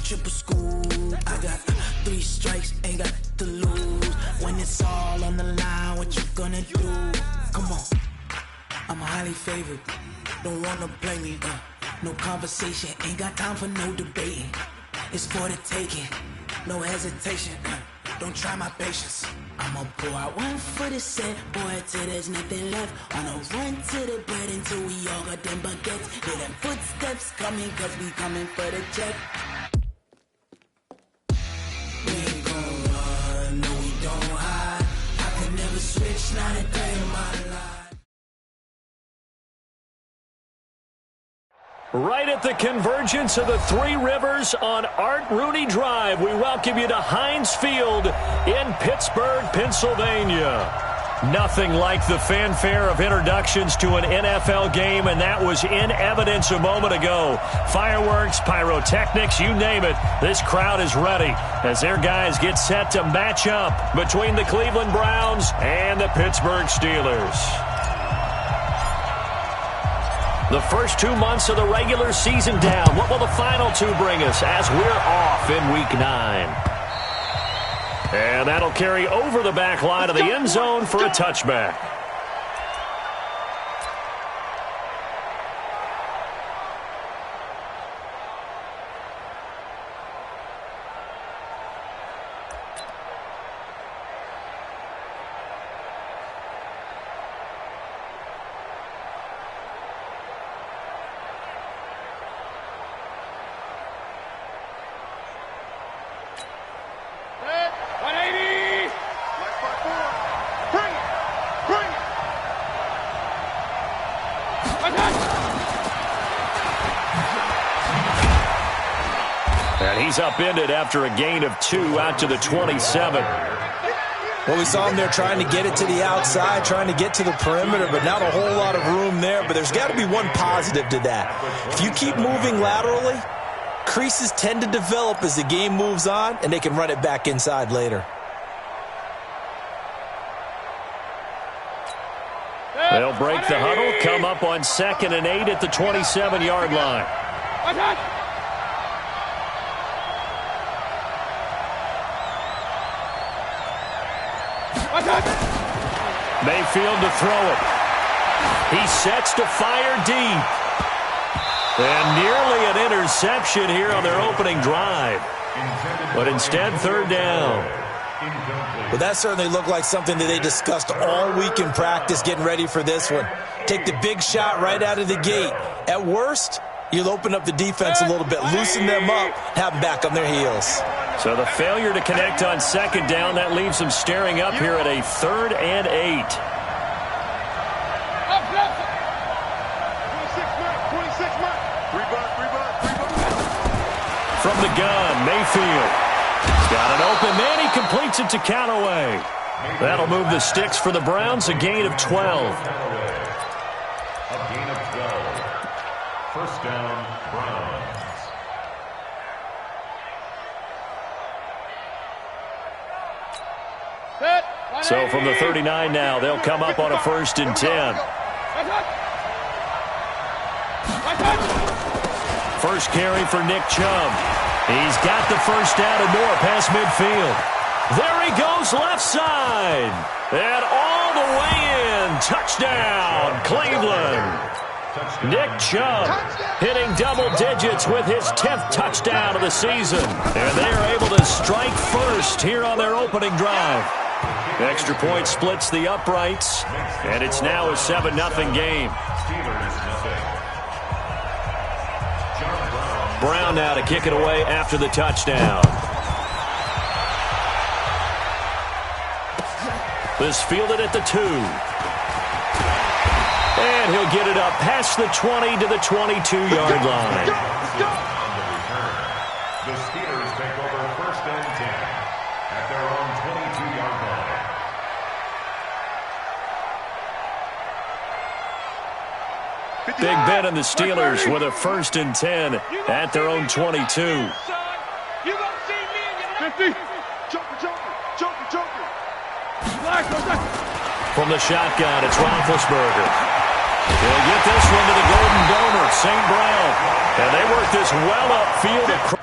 triple school. I got 3 strikes, ain't got to lose. When it's all on the line, what you gonna do? Come on, I'm highly favored. Don't wanna play me, no conversation. Ain't got time for no debating. It's for the taking, no hesitation. Don't try my patience. I'ma pour out one for the set, boy, till there's nothing left. On a run to the bread until we all got them baguettes. Hear them footsteps coming, cause we coming for the check. We ain't gon' run, no we don't hide. I can never switch, not a day in my life. Right at the convergence of the Three Rivers on Art Rooney Drive, we welcome you to Heinz Field in Pittsburgh, Pennsylvania. Nothing like the fanfare of introductions to an NFL game, and that was in evidence a moment ago. Fireworks, pyrotechnics, you name it. This crowd is ready as their guys get set to match up between the Cleveland Browns and the Pittsburgh Steelers. The first 2 months of the regular season down. What will the final 2 bring us as we're off in Week 9? And that'll carry over the back line of the end zone for a touchback. And he's upended after a gain of 2 out to the 27. Well, we saw him there trying to get it to the outside, trying to get to the perimeter, but not a whole lot of room there. But there's got to be one positive to that. If you keep moving laterally, creases tend to develop as the game moves on, and they can run it back inside later. They'll break the huddle, come up on 2nd and 8 at the 27-yard line. Mayfield to throw it. He sets to fire deep. And nearly an interception here on their opening drive. But instead, 3rd down. Well, that certainly looked like something that they discussed all week in practice getting ready for this one. Take the big shot right out of the gate. At worst, you'll open up the defense a little bit, loosen them up, have them back on their heels. So the failure to connect on 2nd down, that leaves them staring up here at a 3rd and 8. From the gun, Mayfield. He's got an open man. He completes it to Callaway. That'll move the sticks for the Browns, a gain of 12. A gain of 12. First down, Browns. So from the 39 now, they'll come up on a 1st and 10. First carry for Nick Chubb. He's got the first down and more past midfield. There he goes left side. And all the way in. Touchdown, Cleveland. Nick Chubb hitting double digits with his 10th touchdown of the season. And they are able to strike first here on their opening drive. Extra point splits the uprights, and it's now a 7-0 game. Brown now to kick it away after the touchdown. This fielded at the 2. And he'll get it up past the 20 to the 22-yard line. The Steelers take over 1st and 10 at their own 22-yard line. Big Ben and the Steelers with a 1st and 10 at their own 22. 50. Joker. From the shotgun, it's Roethlisberger. He'll get this one to the Golden Donor, St. Brown. And they work this well upfield.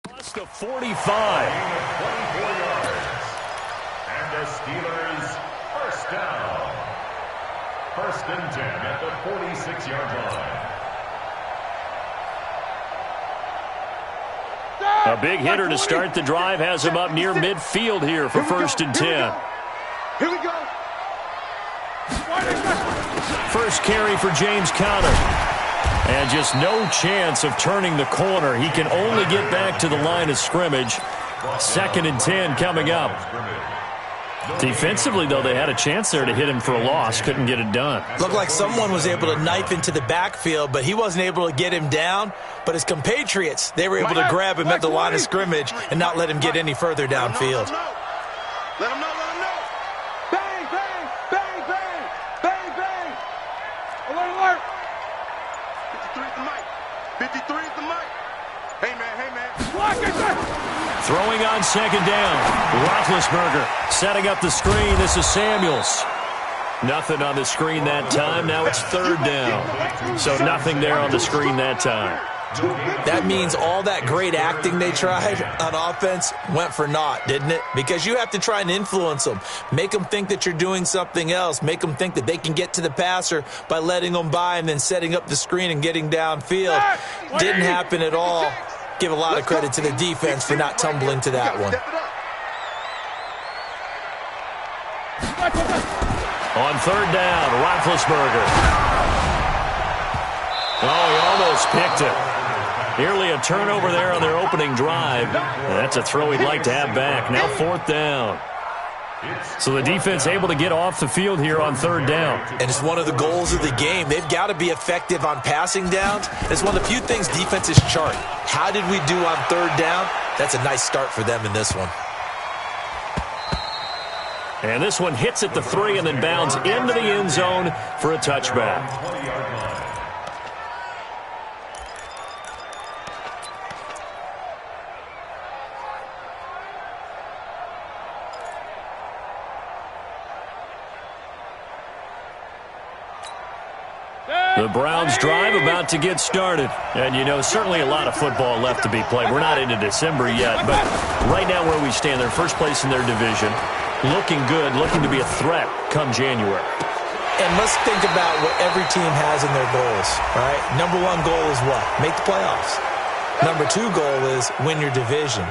Plus the 45. 24 yards. And the Steelers first down. First and 10 at the 46-yard line. A big hitter to start the drive has him up near midfield here for first and 10. Here we go. First carry for James Conner. And just no chance of turning the corner. He can only get back to the line of scrimmage. Second and 10 coming up. Defensively, though, they had a chance there to hit him for a loss. Couldn't get it done. Looked like someone was able to knife into the backfield, but he wasn't able to get him down. But his compatriots, they were able to grab him at the line of scrimmage and not let him get any further downfield. Let him know. Bang, bang, bang, bang, bang, bang. Alert. 53 is the mic. 53 is the mic. Hey, man. Block it. Throwing on second down. Roethlisberger setting up the screen. This is Samuels. Nothing on the screen that time. Now it's third down. So nothing there on the screen that time. That means all that great acting they tried on offense went for naught, didn't it? Because you have to try and influence them. Make them think that you're doing something else. Make them think that they can get to the passer by letting them by and then setting up the screen and getting downfield. Didn't happen at all. Give a lot of credit to the defense for not tumbling to that one. On third down, Roethlisberger. Oh, he almost picked it. Nearly a turnover there on their opening drive. That's a throw he'd like to have back. Now fourth down. So the defense able to get off the field here on third down. And it's one of the goals of the game. They've got to be effective on passing downs. It's one of the few things defenses chart. How did we do on third down? That's a nice start for them in this one. And this one hits at the 3 and then bounds into the end zone for a touchback. The Browns drive about to get started. And, you know, certainly a lot of football left to be played. We're not into December yet, but right now where we stand, they're first place in their division. Looking good, looking to be a threat come January. And let's think about what every team has in their goals, right? Number one goal is what? Make the playoffs. Number two goal is win your division.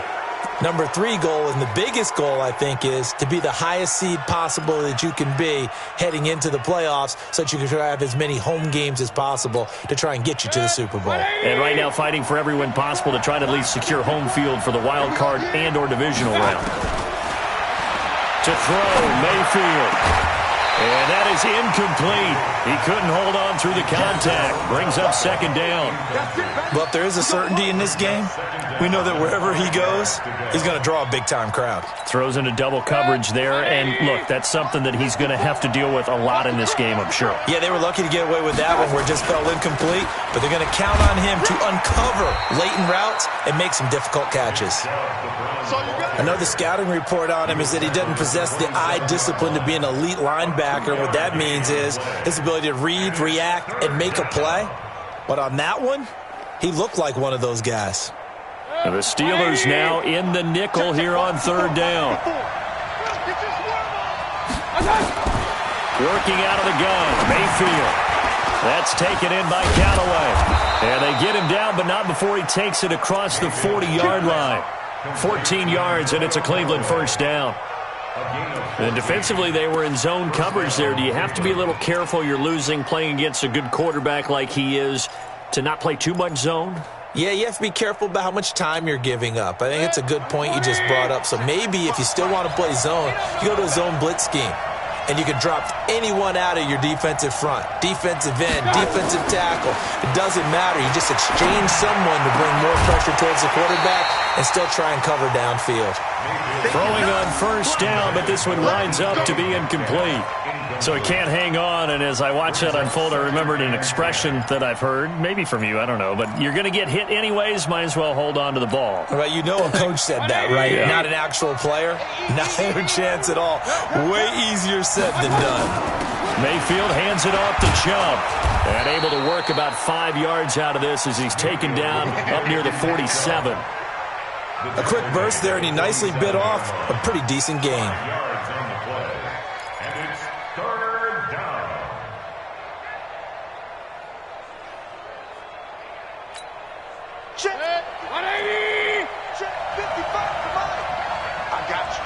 Number three goal, and the biggest goal, I think, is to be the highest seed possible that you can be heading into the playoffs so that you can try to have as many home games as possible to try and get you to the Super Bowl. And right now fighting for every win possible to try to at least secure home field for the wild card and or divisional round. To throw, Mayfield. And that is incomplete. He couldn't hold on through the contact. Brings up second down. Well, if there is a certainty in this game, we know that wherever he goes, he's going to draw a big-time crowd. Throws into double coverage there. And, look, that's something that he's going to have to deal with a lot in this game, I'm sure. Yeah, they were lucky to get away with that one where it just fell incomplete. But they're going to count on him to uncover latent routes and make some difficult catches. Another scouting report on him is that he doesn't possess the eye discipline to be an elite linebacker. What that means is his ability to read, react, and make a play. But on that one, he looked like one of those guys. And the Steelers now in the nickel here on third down. Working out of the gun, Mayfield. That's taken in by Callaway. And they get him down, but not before he takes it across the 40-yard line. 14 yards, and it's a Cleveland first down. And defensively, they were in zone coverage there. Do you have to be a little careful? You're losing, playing against a good quarterback like he is, to not play too much zone? Yeah, you have to be careful about how much time you're giving up. I think it's a good point you just brought up. So maybe if you still want to play zone, you go to a zone blitz scheme. And you can drop anyone out of your defensive front, defensive end, defensive tackle. It doesn't matter. You just exchange someone to bring more pressure towards the quarterback and still try and cover downfield. Throwing on first down, but this one winds up to be incomplete. So he can't hang on, and as I watch that unfold, I remembered an expression that I've heard, maybe from you, I don't know, but you're going to get hit anyways, might as well hold on to the ball. Right, you know a coach said that, right? Yeah. Not an actual player. Not a chance at all. Way easier said than done. Mayfield hands it off to Chubb. And able to work about 5 yards out of this as he's taken down up near the 47. A quick burst there, and he nicely bit off a pretty decent gain. Yards on the play. And it's third down. Check. 180. Check. 55 to mine. I got you.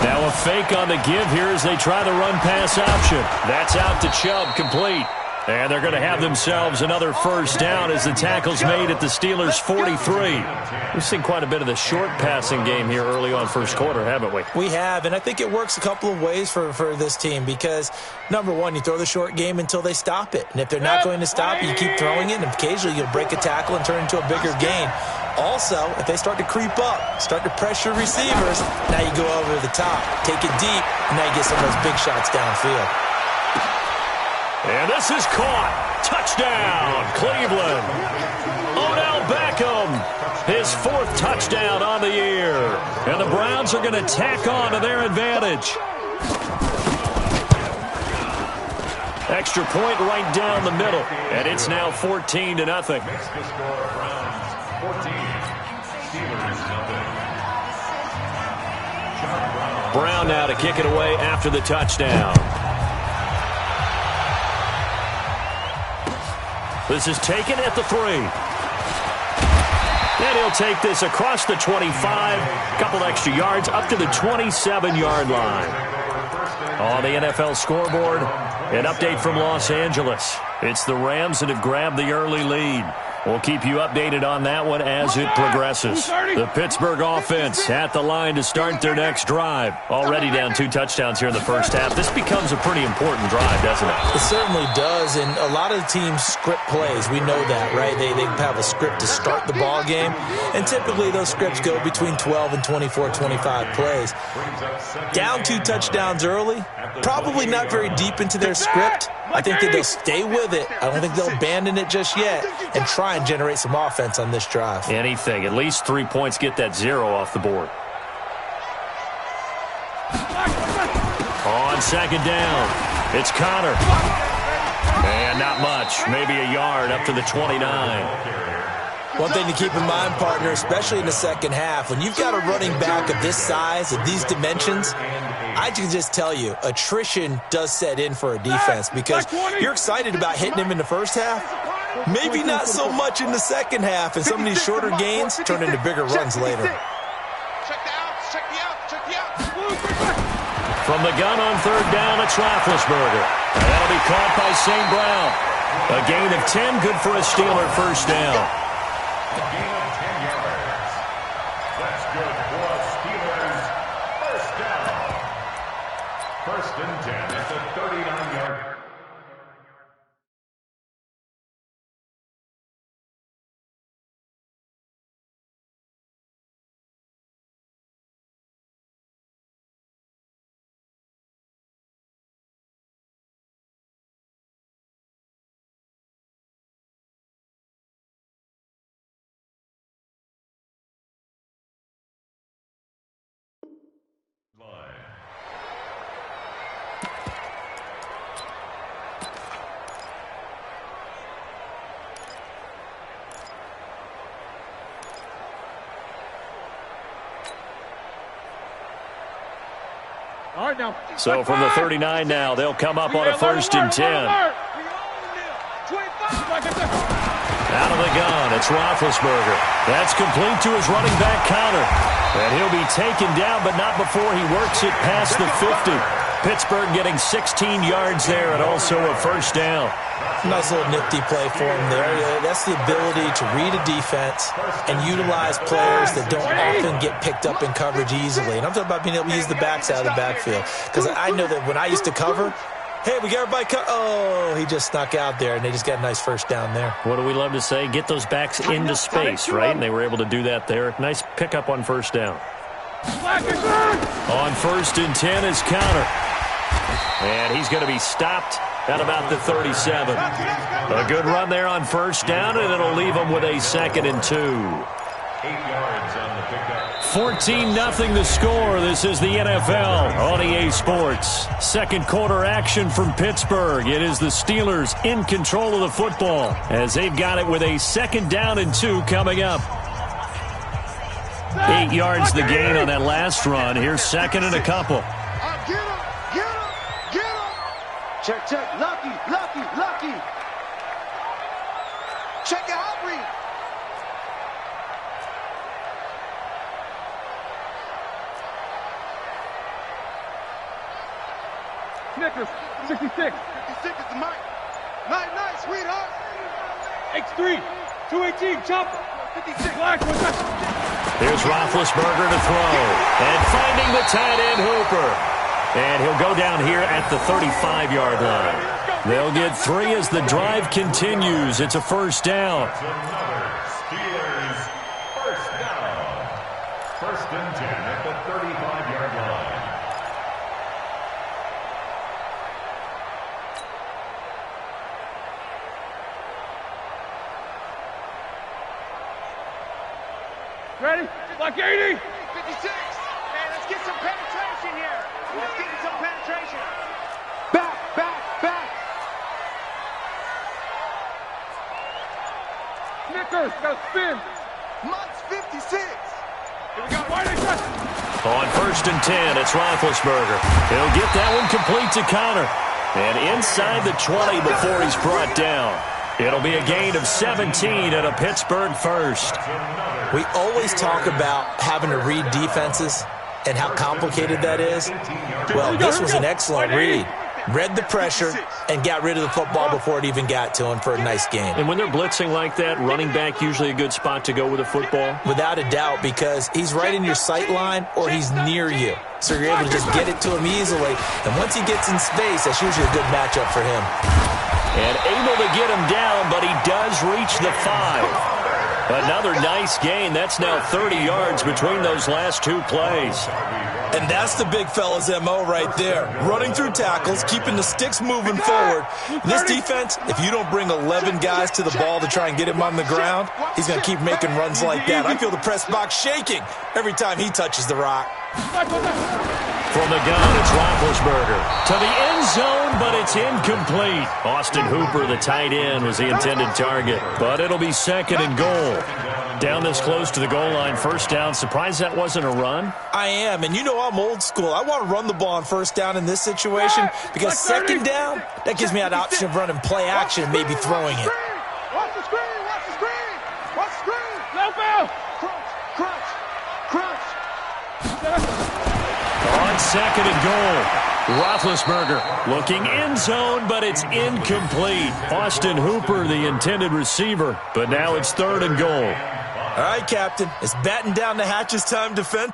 Now a fake on the give here as they try the run-pass option. That's out to Chubb, complete. And they're going to have themselves another first down as the tackle's made at the Steelers' 43. We've seen quite a bit of the short passing game here early on first quarter, haven't we? We have, and I think it works a couple of ways for this team because, number one, you throw the short game until they stop it. And if they're not going to stop it, you keep throwing it, and occasionally you'll break a tackle and turn it into a bigger gain. Also, if they start to creep up, start to pressure receivers, now you go over the top, take it deep, and now you get some of those big shots downfield. And this is caught. Touchdown, Cleveland. Odell Beckham, his fourth touchdown on the year. And the Browns are going to tack on to their advantage. Extra point right down the middle. And it's now 14-0. Makes the score Browns 14. Steelers nothing. Brown now to kick it away after the touchdown. This is taken at the 3. And he'll take this across the 25. Couple extra yards up to the 27-yard line. On the NFL scoreboard, an update from Los Angeles. It's the Rams that have grabbed the early lead. We'll keep you updated on that one as it progresses. The Pittsburgh offense at the line to start their next drive. Already down 2 touchdowns here in the first half. This becomes a pretty important drive, doesn't it? It certainly does, and a lot of the teams script plays. We know that, right? They have a script to start the ball game, and typically those scripts go between 12 and 24, 25 plays. Down 2 touchdowns early, probably not very deep into their script. I think that they'll stay with it. I don't think they'll abandon it just yet and try and generate some offense on this drive. Anything. At least 3 points, get that 0 off the board. On second down, it's Connor. And not much. Maybe a yard up to the 29. One thing to keep in mind, partner, especially in the second half, when you've got a running back of this size, of these dimensions, I can just tell you, attrition does set in for a defense because you're excited about hitting him in the first half. Maybe not so much in the second half, and some of these shorter gains turn into bigger runs later. From the gun on third down, it's Roethlisberger. And that'll be caught by St. Brown. A gain of 10, good for a Steeler first down. A gain of 10 yards. That's good for a Steelers first down. First and 10 at the 39-yard. So from the 39 now, they'll come up on a first and 10. Out of the gun, it's Roethlisberger. That's complete to his running back, Connor. And he'll be taken down, but not before he works it past the 50. Pittsburgh getting 16 yards there and also a first down. Nice little nifty play for him there. That's the ability to read a defense and utilize players that don't often get picked up in coverage easily. And I'm talking about being able to use the backs out of the backfield. Because I know that when I used to cover, hey, we got everybody oh, he just snuck out there, and they just got a nice first down there. What do we love to say? Get those backs into space, right? And they were able to do that there. Nice pickup on first down. On first and 10 is Connor. And he's going to be stopped at about the 37. A good run there on first down, and it'll leave him with a 2nd and 2. 8 yards on the pickup. 14-0 the score. This is the NFL on EA Sports. Second quarter action from Pittsburgh. It is the Steelers in control of the football as they've got it with a 2nd down and 2 coming up. 8 yards the gain on that last run. Here's 2nd and a couple. Get him! Get him! Get him! Check, check. Lucky, lucky, lucky. Check your out read. Snickers, 66. 56 is the mic. Nice, nice, sweetheart. X3, 218, chopper. 56. Here's Roethlisberger to throw. And finding the tight end Hooper. And he'll go down here at the 35-yard line. They'll get 3 as the drive continues. It's a 1st down. That's another Steelers 1st down. 1st and 10 at the 35-yard line. Ready? Like 80. 56. Man, let's get some penetration here. Let's get some penetration. Back, back, back. Snickers, got to spin. Mutts, 56. Here we go. On 1st and 10, it's Roethlisberger. He'll get that one complete to Connor. And inside the 20 before he's brought down. It'll be a gain of 17 and a Pittsburgh 1st. We always talk about having to read defenses and how complicated that is. Well, this was an excellent read. Read the pressure and got rid of the football before it even got to him for a nice gain. And when they're blitzing like that, running back usually a good spot to go with a football? Without a doubt, because he's right in your sight line or he's near you. So you're able to just get it to him easily. And once he gets in space, that's usually a good matchup for him. And able to get him down, but he does reach the 5. Another nice gain. That's now 30 yards between those last 2 plays. And that's the big fella's MO right there. Running through tackles, keeping the sticks moving forward. This defense, if you don't bring 11 guys to the ball to try and get him on the ground, he's going to keep making runs like that. I feel the press box shaking every time he touches the rock. From the gun, it's Roethlisberger. To the end zone, but it's incomplete. Austin Hooper, the tight end, was the intended target. But it'll be 2nd and goal. Down this close to the goal line, 1st down. Surprised that wasn't a run? I am, and you know I'm old school. I want to run the ball on 1st down in this situation because 2nd down, that gives me an option of running play action and maybe throwing it. Watch the screen, watch the screen, watch the screen. No foul. Crunch, crunch, crunch. On 2nd and goal, Roethlisberger looking end zone, but it's incomplete. Austin Hooper, the intended receiver, but now it's 3rd and goal. All right, Captain, it's batten down the hatches time defense.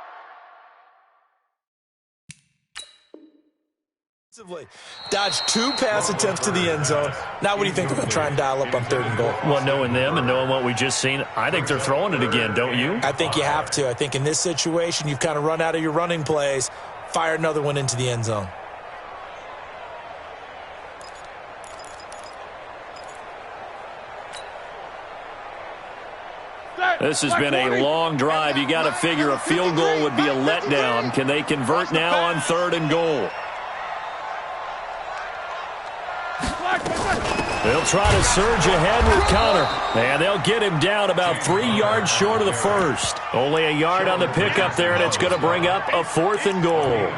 Dodged 2 pass attempts to the end zone. Now what do you think they're going to try and dial up on 3rd and goal? Well, knowing them and knowing what we just seen, I think they're throwing it again, don't you? I think you have to. I think in this situation, you've kind of run out of your running plays. Fire another one into the end zone. This has been a long drive. You got to figure a field goal would be a letdown. Can they convert now on 3rd and goal? They'll try to surge ahead with Connor. And they'll get him down about 3 yards short of the 1st. Only a yard on the pickup there, and it's going to bring up a 4th and goal.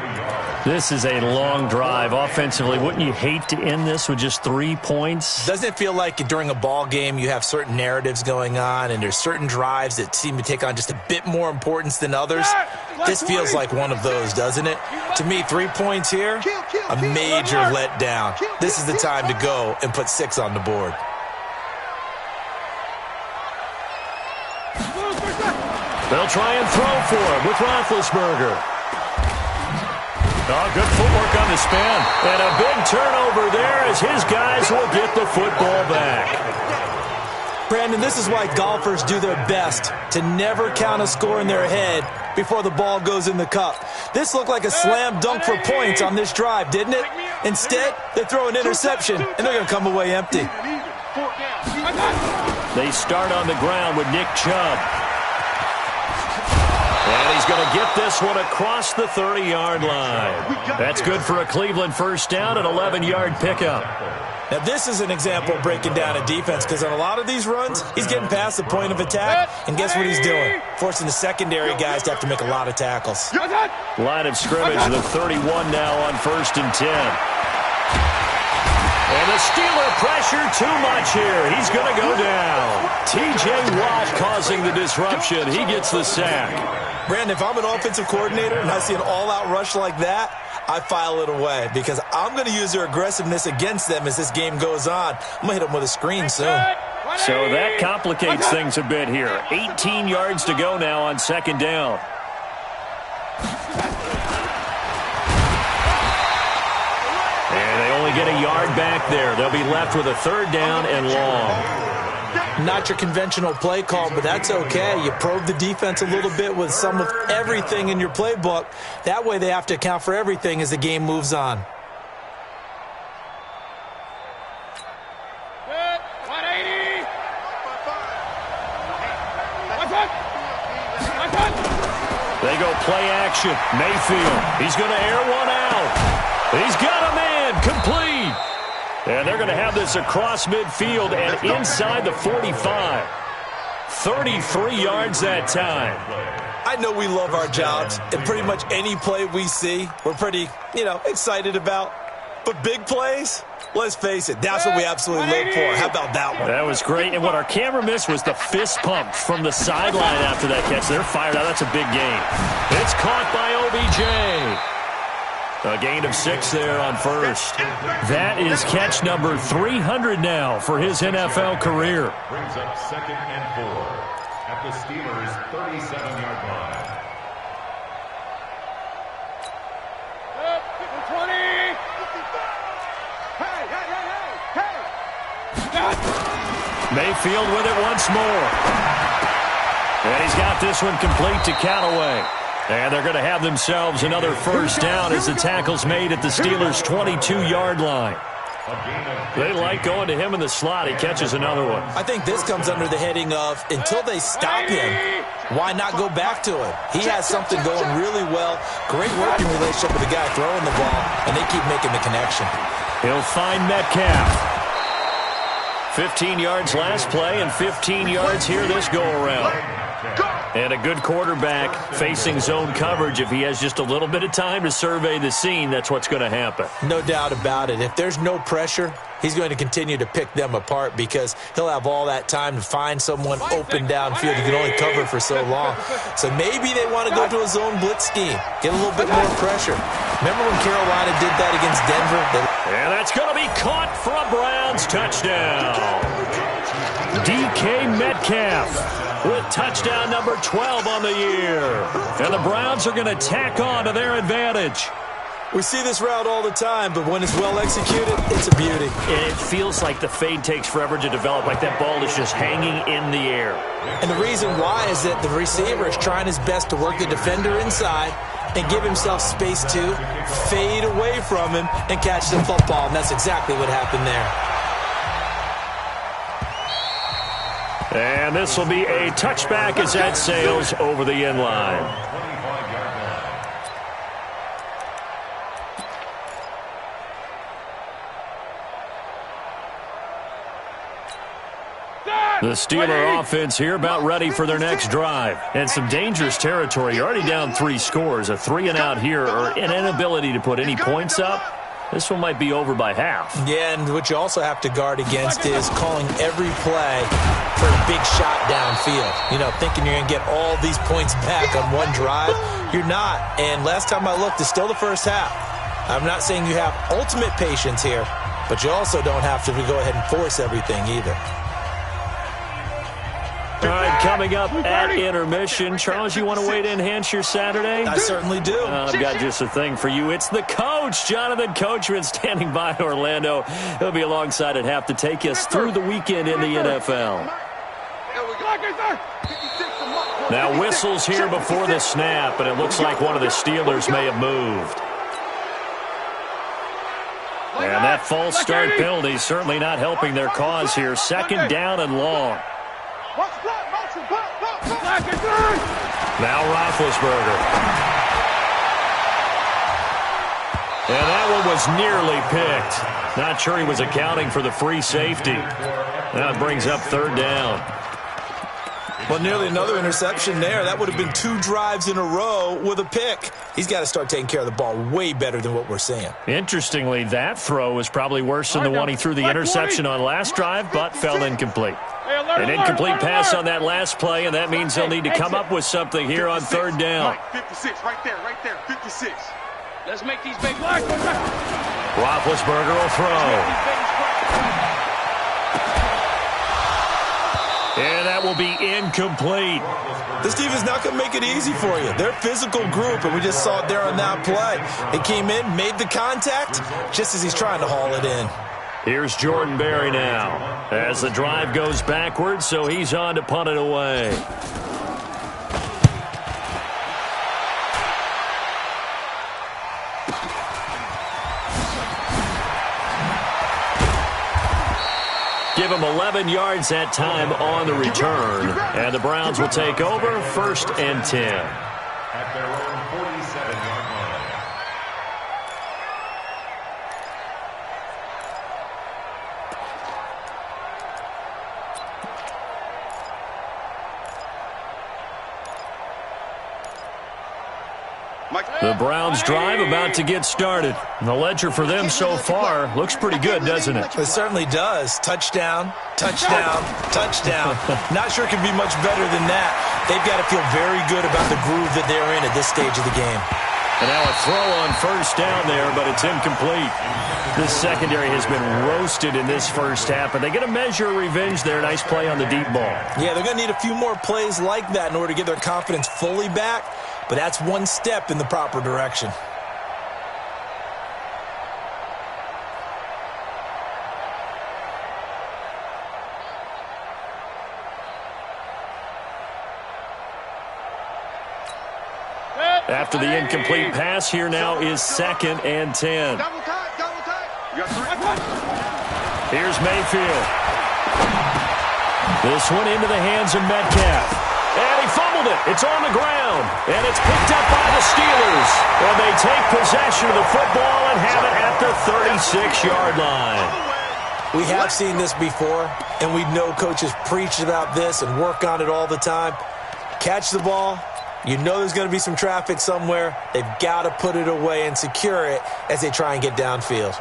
This is a long drive offensively. Wouldn't you hate to end this with just 3 points? Doesn't it feel like during a ball game you have certain narratives going on and there's certain drives that seem to take on just a bit more importance than others? This feels like one of those, doesn't it? To me, 3 points here, a major letdown. This is the time to go and put 6 on the board. They'll try and throw for him with Roethlisberger. Oh, good footwork on the span. And a big turnover there as his guys will get the football back. Brandon, this is why golfers do their best to never count a score in their head before the ball goes in the cup. This looked like a slam dunk for points on this drive, didn't it? Instead, they throw an interception, and they're going to come away empty. They start on the ground with Nick Chubb. going to get this one across the 30-yard line. That's good for a Cleveland first down, an 11-yard pickup. Now, this is an example of breaking down a defense because on a lot of these runs, he's getting past the point of attack, and guess what he's doing? Forcing the secondary guys to have to make a lot of tackles. Line of scrimmage, the 31 now on 1st and 10. And the Steeler pressure too much here. He's going to go down. T.J. Watt causing the disruption. He gets the sack. Brandon, if I'm an offensive coordinator and I see an all-out rush like that, I file it away because I'm going to use their aggressiveness against them as this game goes on. I'm going to hit them with a screen soon. So that complicates things a bit here. 18 yards to go now on 2nd down. And they only get a yard back there. They'll be left with a 3rd down and long. Not your conventional play call, but that's okay. You probe the defense a little bit with some of everything in your playbook. That way they have to account for everything as the game moves on. Good. 180. They go play action. Mayfield. He's going to air one out. He's got a man. Complete. And they're going to have this across midfield and inside the 45. 33 yards that time. I know we love our jobs, and pretty much any play we see, we're pretty, excited about. But big plays, let's face it, that's what we absolutely live for. How about that one? That was great. And what our camera missed was the fist pump from the sideline after that catch. They're fired out. That's a big gain. It's caught by OBJ. A gain of 6 there on 1st. That is catch number 300 now for his NFL career. Brings up 2nd and 4 at the Steelers' 37-yard line. 20. Hey. Mayfield with it once more. And he's got this one complete to Callaway. And they're going to have themselves another 1st down as the tackle's made at the Steelers' 22-yard line. They like going to him in the slot. He catches another one. I think this comes under the heading of until they stop him, why not go back to him? He has something going really well. Great working relationship with the guy throwing the ball, and they keep making the connection. He'll find Metcalf. 15 yards last play and 15 yards here this go-around. And a good quarterback facing zone coverage. If he has just a little bit of time to survey the scene, that's what's going to happen. No doubt about it. If there's no pressure, he's going to continue to pick them apart because he'll have all that time to find someone open downfield. He can only cover for so long. So maybe they want to go to a zone blitz scheme, get a little bit more pressure. Remember when Carolina did that against Denver? And that's going to be caught for a Browns touchdown. DK Metcalf with touchdown number 12 on the year. And the Browns are going to tack on to their advantage. We see this route all the time, but when it's well executed, it's a beauty. And it feels like the fade takes forever to develop, like that ball is just hanging in the air. And the reason why is that the receiver is trying his best to work the defender inside and give himself space to fade away from him and catch the football. And that's exactly what happened there. And this will be a touchback as that sails over the end line. The Steeler offense here about ready for their next drive. And some dangerous territory. You're already down 3 scores. A 3-and-out here or an inability to put any points up. This one might be over by half. Yeah, and what you also have to guard against is calling every play for a big shot downfield. Thinking you're going to get all these points back on one drive. You're not. And last time I looked, it's still the first half. I'm not saying you have ultimate patience here, but you also don't have to go ahead and force everything either. All right, coming up at intermission. Charles, you want to wait in enhance your Saturday? I certainly do. I've got just a thing for you. It's the coach, Jonathan Coachman, standing by Orlando. He'll be alongside at half to take us through the weekend in the NFL. Now whistles here before the snap, and it looks like one of the Steelers may have moved. And that false start penalty certainly not helping their cause here. 2nd down and long. Now Roethlisberger. And that one was nearly picked. Not sure he was accounting for the free safety. That brings up third down. Well, nearly another interception there. That would have been 2 drives in a row with a pick. He's got to start taking care of the ball way better than what we're seeing. Interestingly, that throw was probably worse than the one he threw the interception on last drive, but fell incomplete. An incomplete pass on that last play, and that means they'll need to come up with something here on third down. 56, right there, 56. Let's make these big blocks. Roethlisberger will throw. And that will be incomplete. This team is not going to make it easy for you. They're a physical group, and we just saw it there on that play. It came in, made the contact, just as he's trying to haul it in. Here's Jordan Berry now as the drive goes backwards, so he's on to punt it away. Give him 11 yards that time on the return. And the Browns will take over 1st and 10. At their own 47-yard line. The Browns drive about to get started. The ledger for them so far looks pretty good, doesn't it? It certainly does. Touchdown, touchdown, touchdown. Not sure it can be much better than that. They've got to feel very good about the groove that they're in at this stage of the game. And now a throw on first down there, but it's incomplete. This secondary has been roasted in this first half, but they get a measure of revenge there. Nice play on the deep ball. Yeah, they're going to need a few more plays like that in order to get their confidence fully back. But that's one step in the proper direction. After the incomplete pass, here now is 2nd and 10. Double tight. Here's Mayfield. This one into the hands of Metcalf. And he fumbled it. It's on the ground. And it's picked up by the Steelers. And they take possession of the football and have it at the 36-yard line. We have seen this before, and we know coaches preach about this and work on it all the time. Catch the ball. You know there's going to be some traffic somewhere. They've got to put it away and secure it as they try and get downfield.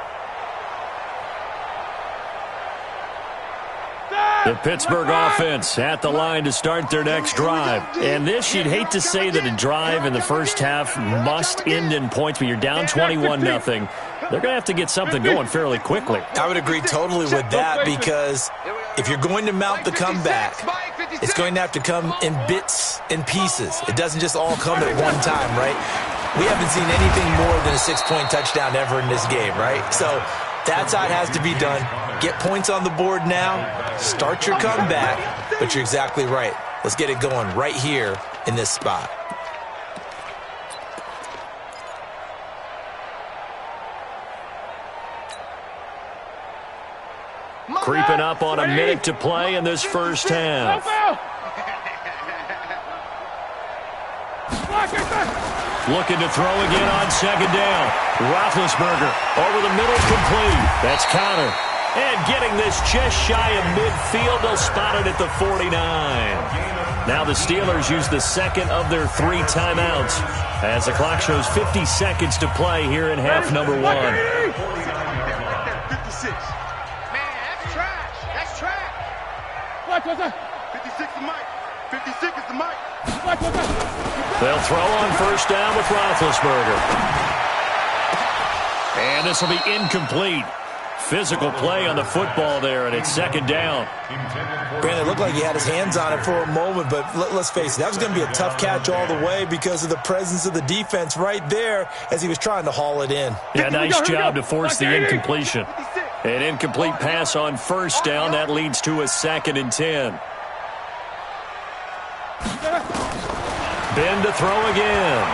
The Pittsburgh offense at the line to start their next drive. And this, you'd hate to say that a drive in the first half must end in points, but you're down 21-0. They're going to have to get something going fairly quickly. I would agree totally with that, because if you're going to mount the comeback, it's going to have to come in bits and pieces. It doesn't just all come at one time, right? We haven't seen anything more than a 6-point touchdown ever in this game, right? So that's how it has to be done. Get points on the board now, start your comeback, but you're exactly right. Let's get it going right here in this spot. Creeping up on a minute to play in this first half. Looking to throw again on 2nd down. Roethlisberger over the middle, complete. That's counter. And getting this just shy of midfield, they'll spot it at the 49. Now the Steelers use the second of their 3 timeouts as the clock shows 50 seconds to play here in half number 1. 56. Man, that's trash. That's trash. 56 is Mike. 56 is the Mike. They'll throw on first down with Roethlisberger. And this will be incomplete. Physical play on the football there, and it's 2nd down. Brandon, it looked like he had his hands on it for a moment, but let's face it, that was going to be a tough catch all the way because of the presence of the defense right there as he was trying to haul it in. Yeah, nice job to force the incompletion. An incomplete pass on first down. That leads to a 2nd and 10. Ben to throw again.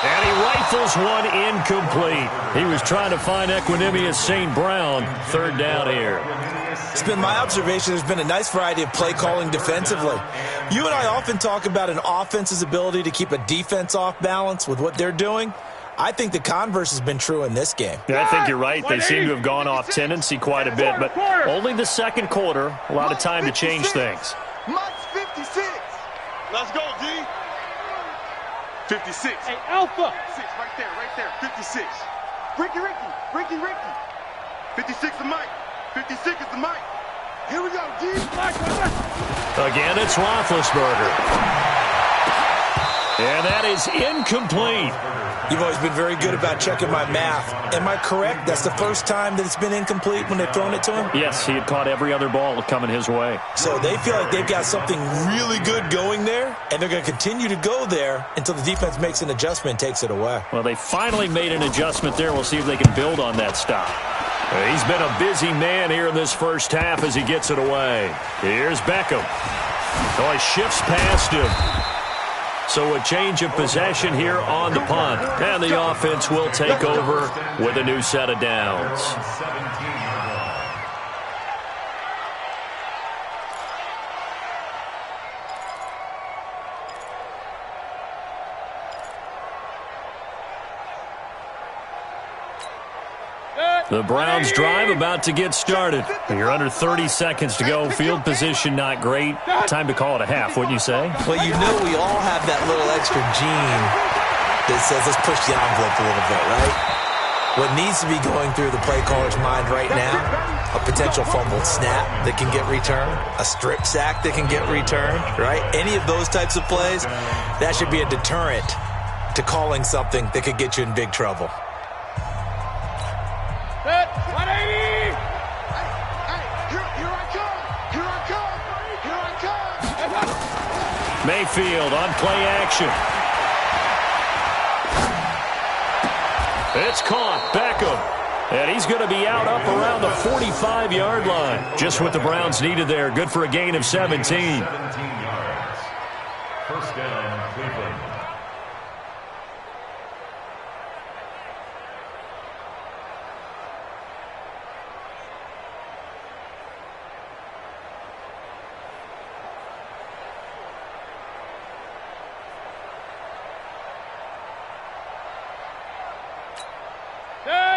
And he rifles one incomplete. He was trying to find Equanimous St. Brown. Third down here. It's been my observation there's been a nice variety of play calling defensively. You and I often talk about an offense's ability to keep a defense off balance with what they're doing. I think the converse has been true in this game. Yeah, I think you're right. They seem to have gone off tendency quite a bit, but only the second quarter, a lot of time to change things. Mike's 56. Let's go, D. 56. Hey, Alpha. 6, right there. 56. Ricky. 56 is Mike. 56 is the Mike. Here we go, D. Again, it's Roethlisberger. And that is incomplete. You've always been very good about checking my math. Am I correct? That's the first time that it's been incomplete when they've thrown it to him? Yes, he had caught every other ball coming his way. So they feel like they've got something really good going there, and they're going to continue to go there until the defense makes an adjustment and takes it away. Well, they finally made an adjustment there. We'll see if they can build on that stop. He's been a busy man here in this first half as he gets it away. Here's Beckham. Oh, he shifts past him. So a change of possession here on the punt. And the offense will take over with a new set of downs. The Browns drive about to get started. You're under 30 seconds to go. Field position not great. Time to call it a half, wouldn't you say? Well, you know we all have that little extra gene that says let's push the envelope a little bit, right? What needs to be going through the play caller's mind right now, a potential fumbled snap that can get returned, a strip sack that can get returned, right? Any of those types of plays, that should be a deterrent to calling something that could get you in big trouble. 180! Here I come! Mayfield on play action. It's caught. Beckham. And he's going to be out up around the 45-yard line. Just what the Browns needed there. Good for a gain of 17. 17 yards. First down, Cleveland.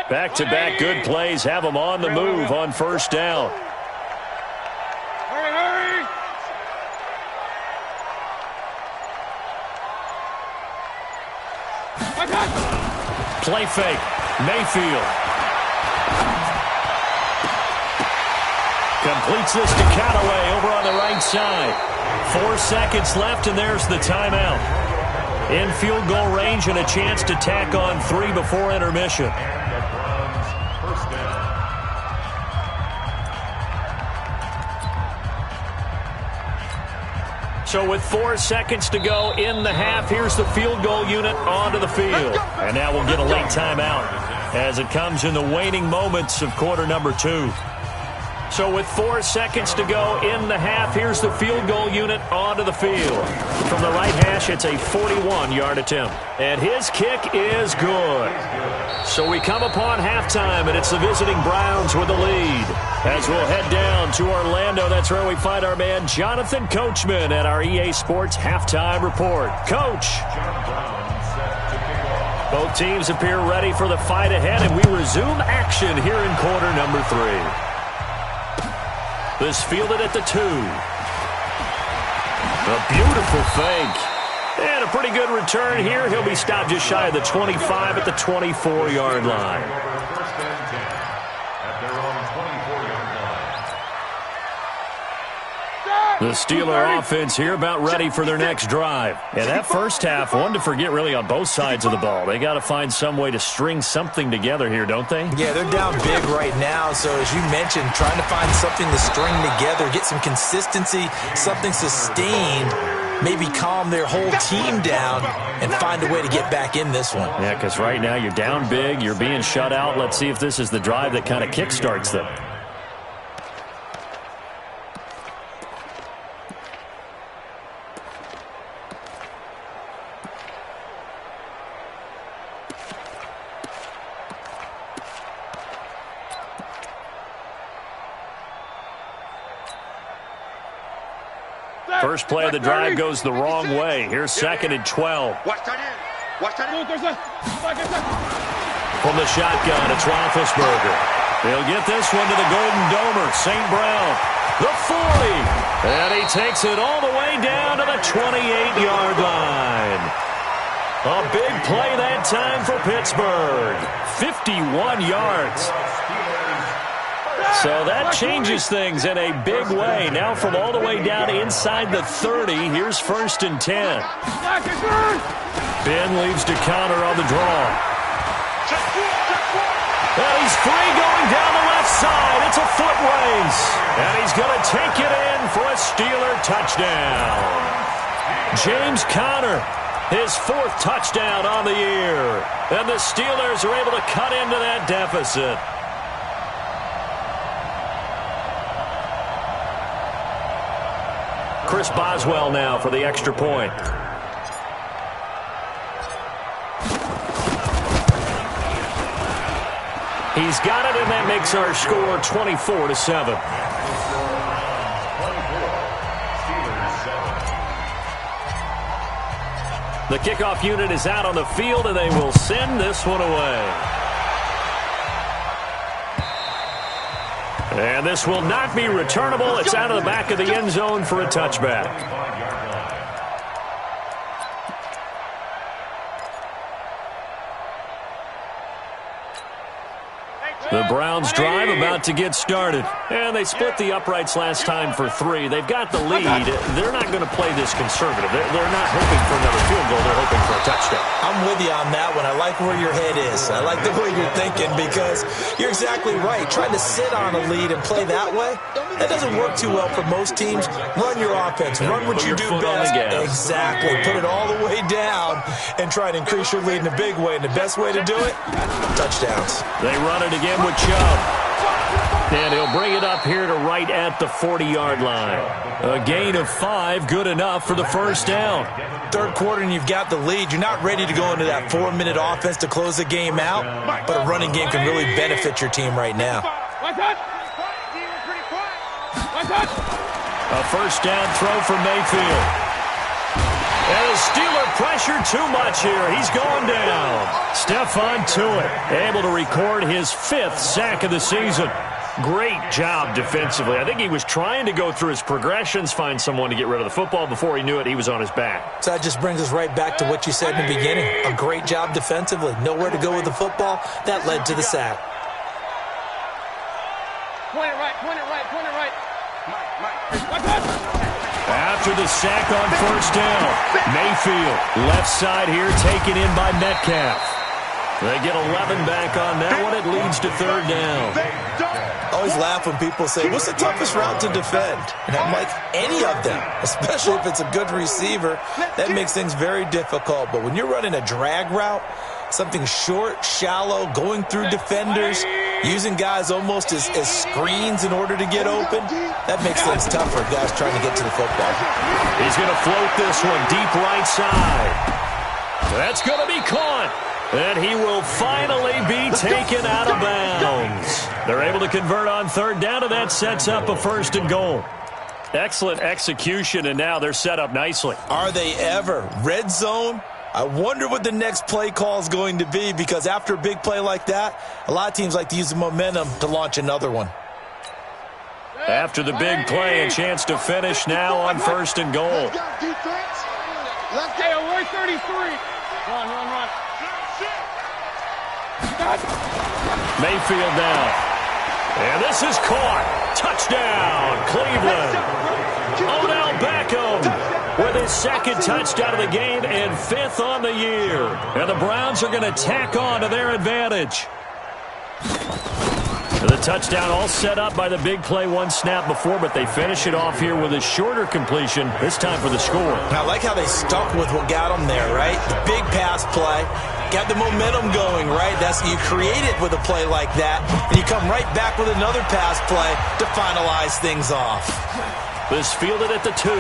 Back-to-back good plays have them on the move on first down. Hurry! Play fake. Mayfield. Completes this to Callaway over on the right side. 4 seconds left, and there's the timeout. In field goal range and a chance to tack on 3 before intermission. So with 4 seconds to go in the half, here's the field goal unit onto the field. And now we'll get a late timeout as it comes in the waning moments of quarter number 2. So with 4 seconds to go in the half, here's the field goal unit onto the field. From the right hash, it's a 41-yard attempt. And his kick is good. So we come upon halftime, and it's the visiting Browns with the lead. As we'll head down to Orlando, that's where we find our man Jonathan Coachman at our EA Sports Halftime Report. Coach. Both teams appear ready for the fight ahead, and we resume action here in quarter number 3. This fielded at the 2. A beautiful fake. And a pretty good return here. He'll be stopped just shy of the 25 at the 24-yard line. First and 10 at their own 24-yard line. The Steeler offense here about ready for their next drive. And that first half, one to forget really on both sides of the ball. They got to find some way to string something together here, don't they? Yeah, they're down big right now. So as you mentioned, trying to find something to string together, get some consistency, something sustained, maybe calm their whole team down and find a way to get back in this one. Yeah, because right now you're down big, you're being shut out. Let's see if this is the drive that kind of kickstarts them. First play of the drive goes the wrong way. Here's 2nd and 12. Watch that in. Watch that in. From the shotgun, it's Roethlisberger. He'll get this one to the Golden Domer, St. Brown. The 40. And he takes it all the way down to the 28-yard line. A big play that time for Pittsburgh. 51 yards. So that changes things in a big way. Now from all the way down inside the 30, here's 1st and 10. Ben leaves to counter on the draw. And he's free going down the left side. It's a foot race. And he's going to take it in for a Steeler touchdown. James Conner, his 4th touchdown on the year. And the Steelers are able to cut into that deficit. Chris Boswell now for the extra point. He's got it, and that makes our score 24-7. The kickoff unit is out on the field, and they will send this one away. And this will not be returnable. It's out of the back of the end zone for a touchback. The Browns drive about to get started. And they split the uprights last time for 3. They've got the lead. They're not going to play this conservative. They're not hoping for another field goal. They're hoping for a touchdown. I'm with you on that one. I like where your head is. I like the way you're thinking because you're exactly right. Trying to sit on a lead and play that way, that doesn't work too well for most teams. Run your offense. Run what you do best. Exactly. Put it all the way down and try to increase your lead in a big way. And the best way to do it, touchdowns. They run it again with Chubb. And he'll bring it up here to right at the 40-yard line. A gain of 5, good enough for the first down. Third quarter and you've got the lead. You're not ready to go into that 4-minute offense to close the game out, but a running game can really benefit your team right now. A first down throw from Mayfield. And the Steeler pressure too much here. He's going down. Stephon Tuitt able to record his 5th sack of the season. Great job defensively. I think he was trying to go through his progressions, find someone to get rid of the football. Before he knew it, he was on his back. So that just brings us right back to what you said in the beginning. A great job defensively. Nowhere to go with the football. That led to the sack. Point it right, point it right, point it right. After the sack on first down, Mayfield, left side here, taken in by Metcalf. They get 11 back on that one. It leads to 3rd down. I always laugh when people say, what's the toughest route to defend? And I'm like, any of them, especially if it's a good receiver. That makes things very difficult. But when you're running a drag route, something short, shallow, going through defenders, using guys almost as screens in order to get open, that makes things tougher, guys trying to get to the football. He's going to float this one deep right side. That's going to be caught. And he will finally be taken out of bounds. They're able to convert on 3rd down, and that sets up a 1st and goal. Excellent execution, and now they're set up nicely. Are they ever? Red zone? I wonder what the next play call is going to be, because after a big play like that, a lot of teams like to use the momentum to launch another one. After the big play, a chance to finish now on 1st and goal. Let's get away 33. Run. Mayfield now. And this is caught. Touchdown, Cleveland. Odell Beckham with his 2nd touchdown of the game and 5th on the year. And the Browns are going to tack on to their advantage. The touchdown all set up by the big play one snap before, but they finish it off here with a shorter completion, this time for the score. I like how they stuck with what got them there, right? The big pass play, got the momentum going, right? That's you create it with a play like that, and you come right back with another pass play to finalize things off. This fielded at the 2.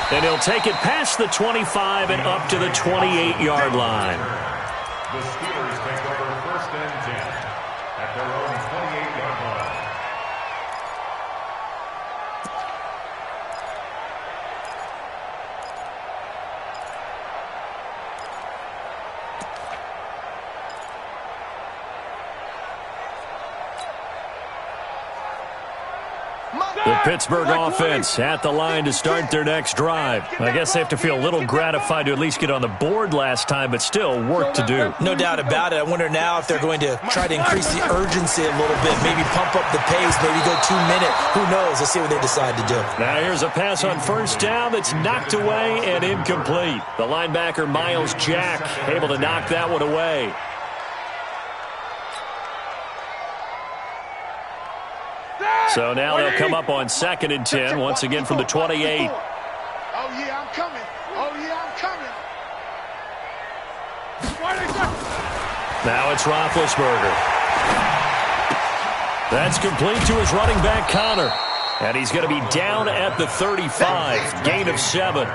And he'll take it past the 25 and up to the 28-yard line. The Steelers take over 1st and 10 at their own 28-yard line. Pittsburgh offense at the line to start their next drive. I guess they have to feel a little gratified to at least get on the board last time, but still work to do. No doubt about it. I wonder now if they're going to try to increase the urgency a little bit, maybe pump up the pace, maybe go 2 minutes. Who knows? Let's see what they decide to do. Now here's a pass on first down that's knocked away and incomplete. The linebacker, Miles Jack, able to knock that one away. So now they'll come up on 2nd and 10, once again from the 28. Oh, yeah, I'm coming. Oh, yeah, I'm coming. Now it's Roethlisberger. That's complete to his running back, Connor. And he's going to be down at the 35, gain of 7.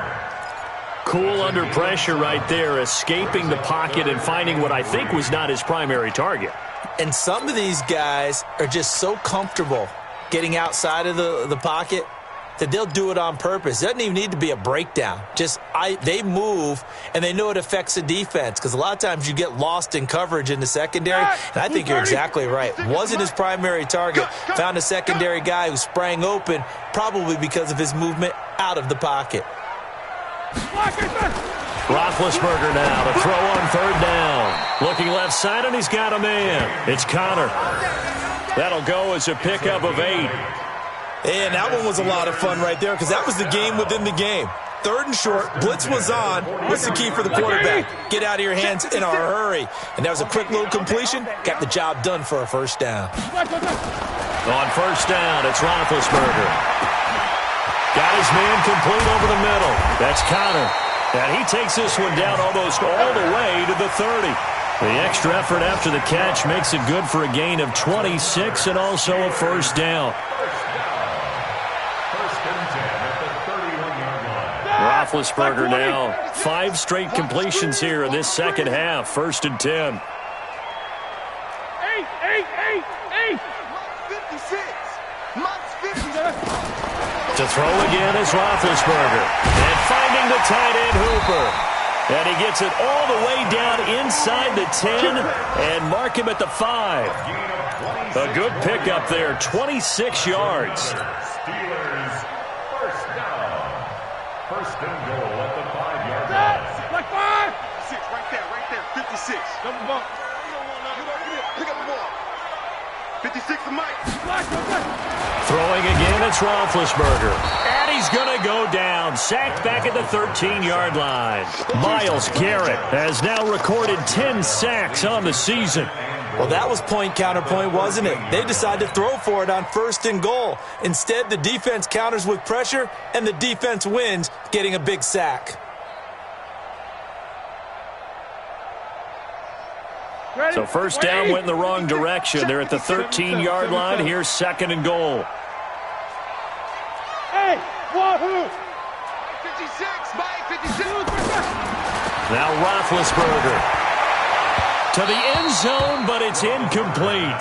Cool under pressure right there, escaping the pocket and finding what I think was not his primary target. And some of these guys are just so comfortable getting outside of the pocket that they'll do it on purpose. It doesn't even need to be a breakdown. They move, and they know it affects the defense because a lot of times you get lost in coverage in the secondary, and I think you're exactly right. Wasn't his primary target. Found a secondary guy who sprang open, probably because of his movement out of the pocket. Roethlisberger now to throw on 3rd down. Looking left side, and he's got a man. It's Connor. That'll go as a pickup of 8. And that one was a lot of fun right there because that was the game within the game. 3rd and short, blitz was on. What's the key for the quarterback? Get out of your hands in a hurry. And that was a quick little completion. Got the job done for a first down. On first down, it's Roethlisberger. Got his man complete over the middle. That's Connor. And he takes this one down almost all the way to the 30. The extra effort after the catch makes it good for a gain of 26 and also a first down. Roethlisberger now 5 straight completions here in this second half. 1st and 10. 56. To throw again is Roethlisberger. And finding the tight end Hooper. And he gets it all the way down inside the 10 and mark him at the 5. A good pickup there, 26 yards. Steelers first down. 1st and goal at the 5-yard line. Like 5. 6, right there, 56. Double bump. Pick up the ball. 56 to Mike. Throwing again, it's Roethlisberger. And he's going to go down. Sacked back at the 13-yard line. Myles Garrett has now recorded 10 sacks on the season. Well, that was point counterpoint, wasn't it? They decided to throw for it on 1st and goal. Instead, the defense counters with pressure, and the defense wins, getting a big sack. So first down went in the wrong direction. They're at the 13-yard line. Here's 2nd and goal. Hey, wahoo! 56, Mike, 56. Now Roethlisberger to the end zone, but it's incomplete.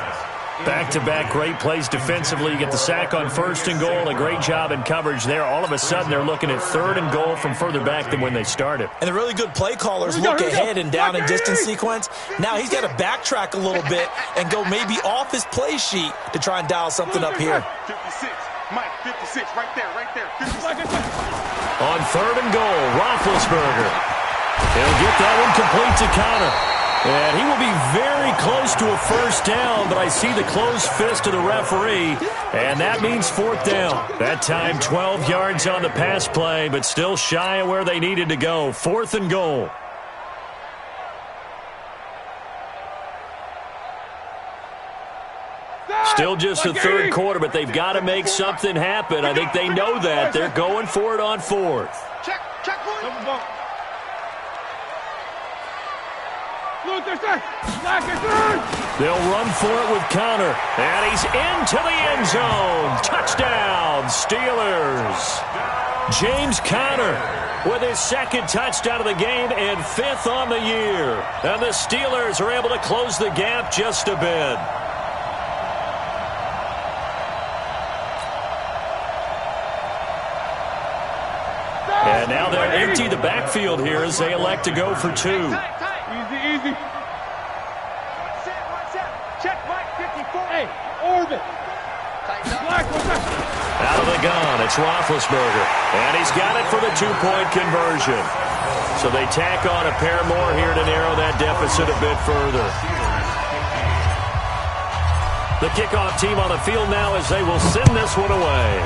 Back-to-back great plays defensively. You get the sack on 1st and goal. A great job in coverage there. All of a sudden, they're looking at 3rd and goal from further back than when they started. And the really good play callers look ahead and down in distance sequence. Now he's got to backtrack a little bit and go maybe off his play sheet to try and dial something up here. 56, Mike, 56, right there, 56. On 3rd and goal, Roethlisberger. He'll get that one complete to Connor. And he will be very close to a first down, but I see the closed fist of the referee, and that means 4th down. That time 12 yards on the pass play, but still shy of where they needed to go. 4th and goal. Still just the 3rd quarter, but they've got to make something happen. I think they know that. They're going for it on 4th. Check one. Double bump. They'll run for it with Connor. And he's into the end zone. Touchdown, Steelers. James Conner with his 2nd touchdown of the game and 5th on the year. And the Steelers are able to close the gap just a bit. And now they'll empty the backfield here as they elect to go for 2. Easy. Check, Mike, 54. Hey, orbit. That Out of the gun, it's Roethlisberger. And he's got it for the two-point conversion. So they tack on a pair more here to narrow that deficit a bit further. The kickoff team on the field now as they will send this one away.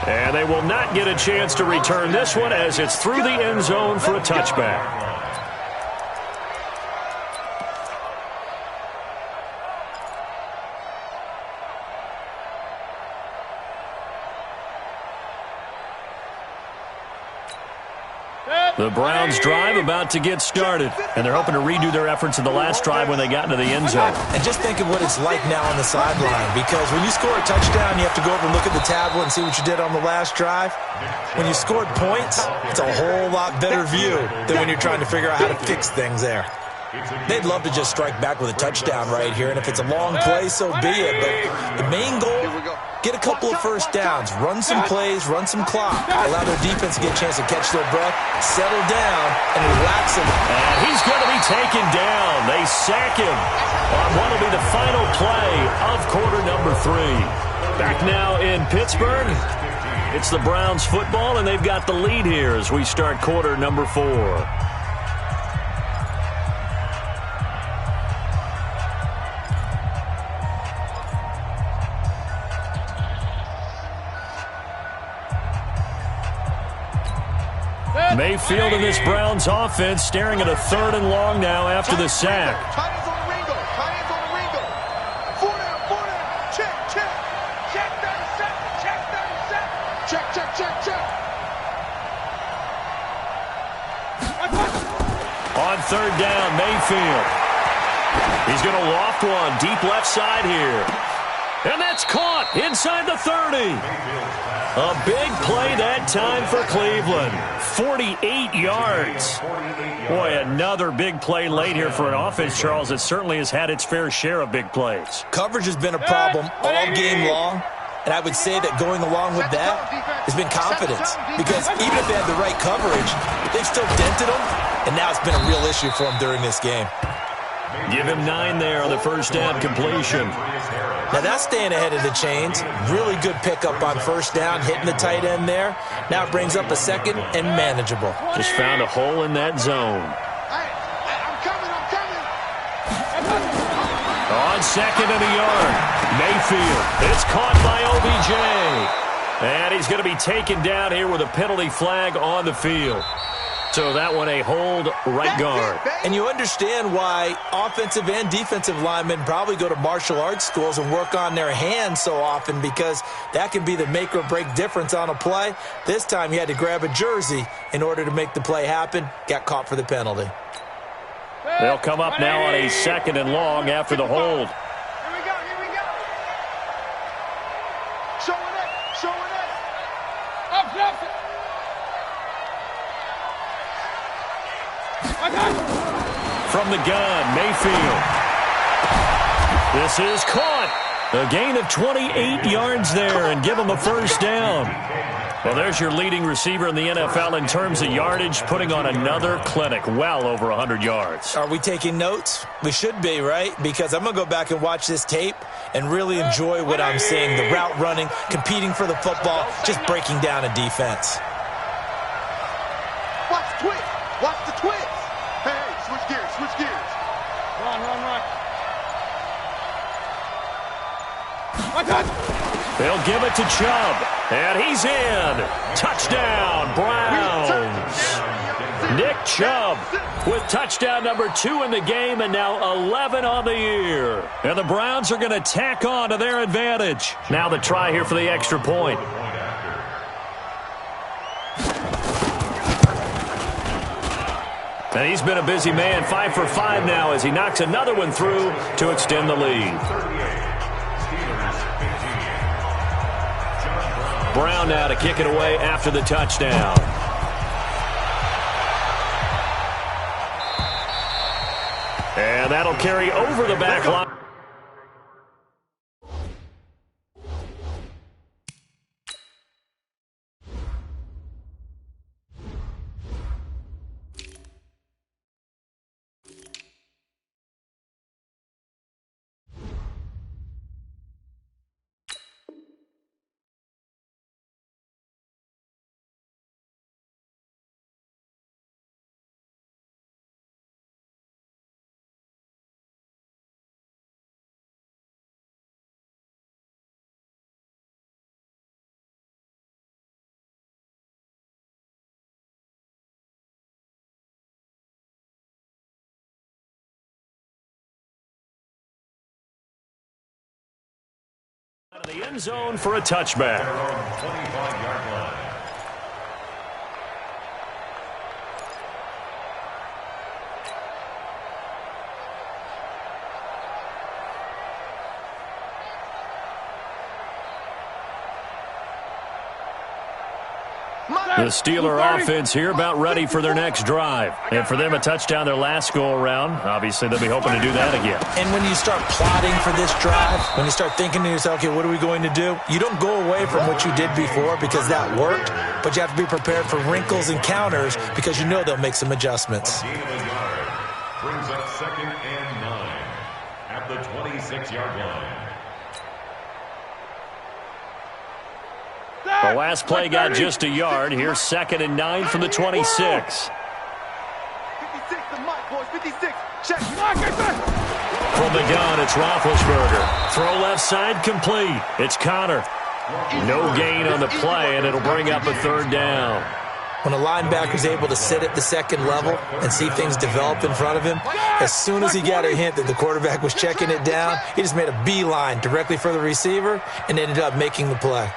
And they will not get a chance to return this one as it's through the end zone for a touchback. The Browns drive about to get started, and they're hoping to redo their efforts in the last drive when they got into the end zone. And just think of what it's like now on the sideline, because when you score a touchdown, you have to go over and look at the tablet and see what you did on the last drive. When you scored points, it's a whole lot better view than when you're trying to figure out how to fix things there. They'd love to just strike back with a touchdown right here, and if it's a long play, so be it. But the main goal, get a couple of first downs, run some plays, run some clock, allow their defense to get a chance to catch their breath, settle down, and relax them. And he's going to be taken down. They sack him on what will be the final play of quarter number 3. Back now in Pittsburgh, it's the Browns football, and they've got the lead here as we start quarter number 4. Mayfield in this Browns offense staring at a 3rd and long now after the sack. Tight ends on the Ringo. Tight ends on the Ringo. 4 down, 4 down. Check, check. Check 37. Check 37. Check, check, check, check. On 3rd down, Mayfield. He's going to loft one deep left side here. And that's caught inside the 30. A big play that time for Cleveland. 48 yards. Boy, another big play late here for an offense, Charles, that certainly has had its fair share of big plays. Coverage has been a problem all game long, and I would say that going along with that has been confidence. Because even if they had the right coverage, they've still dented them, and now it's been a real issue for them during this game. Give him 9 there on the first down completion. Now that's staying ahead of the chains. Really good pickup on first down, hitting the tight end there. Now it brings up a 2nd and manageable. Just found a hole in that zone. I'm coming. On 2nd and a yard, Mayfield. It's caught by OBJ. And he's going to be taken down here with a penalty flag on the field. So that one a hold right guard. And you understand why offensive and defensive linemen probably go to martial arts schools and work on their hands so often, because that can be the make or break difference on a play. This time he had to grab a jersey in order to make the play happen. Got caught for the penalty. They'll come up now on a 2nd and long after the hold. Here we go. Showing it. Up. From the gun, Mayfield. This is caught. A gain of 28 yards there and give him a first down. Well, there's your leading receiver in the NFL in terms of yardage, putting on another clinic, well over 100 yards. Are we taking notes? We should be, right? Because I'm going to go back and watch this tape and really enjoy what I'm seeing. The route running, competing for the football, just breaking down a defense. Watch the twist. Watch the twist. Hey, switch gears. Run. They'll give it to Chubb, and he's in. Touchdown, Browns. Nick Chubb with touchdown number 2 in the game, and now 11 on the year. And the Browns are going to tack on to their advantage. Now the try here for the extra point. And he's been a busy man, 5 for 5 now as he knocks another one through to extend the lead. Brown now to kick it away after the touchdown. And that'll carry over the back line. the end zone for a touchback. 25-yard line. The Steeler offense here about ready for their next drive. And for them, a touchdown their last go-around. Obviously, they'll be hoping to do that again. And when you start plotting for this drive, when you start thinking to yourself, okay, what are we going to do? You don't go away from what you did before because that worked, but you have to be prepared for wrinkles and counters because you know they'll make some adjustments. Gain of a yard. Brings up 2nd and 9 at the 26-yard line. The last play got just a yard. Here's 2nd and 9 from the 26. 56 to Mike, boys. 56. Check. From the gun, it's Roethlisberger. Throw left side complete. It's Connor. No gain on the play, and it'll bring up a 3rd down. When a linebacker's able to sit at the second level and see things develop in front of him, as soon as he got a hint that the quarterback was checking it down, he just made a beeline directly for the receiver and ended up making the play.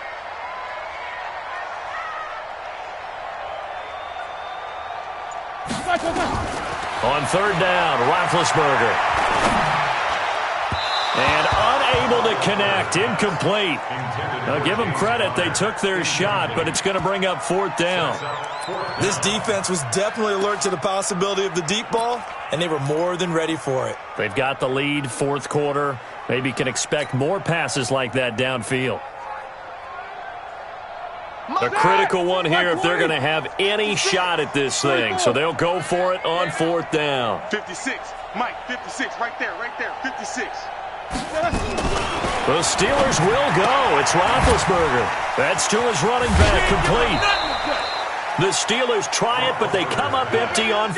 On 3rd down, Roethlisberger. And unable to connect, incomplete. Now give them credit, they took their shot, but it's going to bring up 4th down. This defense was definitely alert to the possibility of the deep ball, and they were more than ready for it. They've got the lead, 4th quarter. Maybe can expect more passes like that downfield. A critical one here if they're going to have any shot at this thing. So they'll go for it on 4th down. 56. Mike, 56. Right there. 56. The Steelers will go. It's Roethlisberger. That's to his running back, complete. The Steelers try it, but they come up empty on.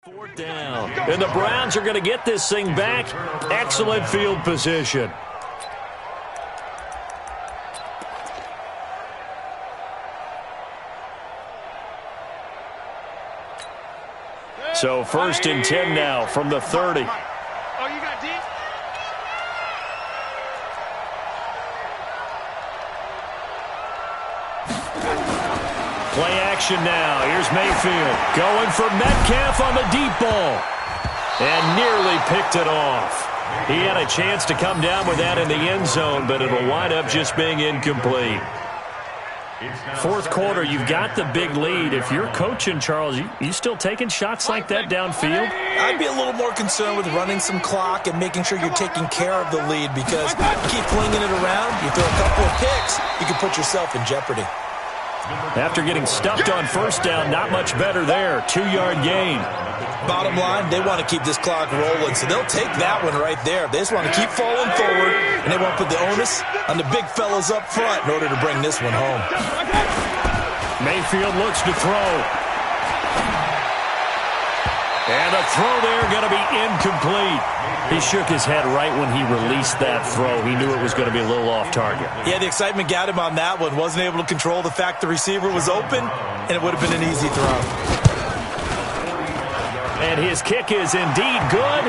Fourth down. And the Browns are going to get this thing back. Excellent field position. So 1st and 10 now from the 30. Oh, you got deep? Play action now. Here's Mayfield going for Metcalf on the deep ball. And nearly picked it off. He had a chance to come down with that in the end zone, but it'll wind up just being incomplete. 4th quarter, you've got the big lead. If you're coaching, Charles, you still taking shots like that downfield? I'd be a little more concerned with running some clock and making sure you're taking care of the lead because you keep flinging it around, you throw a couple of picks, you can put yourself in jeopardy. After getting stuffed on 1st down, not much better there. 2-yard gain. Bottom line, they want to keep this clock rolling, so they'll take that one right there. They just want to keep falling forward, and they want to put the onus on the big fellas up front in order to bring this one home. Mayfield looks to throw. And the throw there going to be incomplete. He shook his head right when he released that throw. He knew it was going to be a little off target. Yeah, the excitement got him on that one. Wasn't able to control the fact the receiver was open, and it would have been an easy throw. And his kick is indeed good,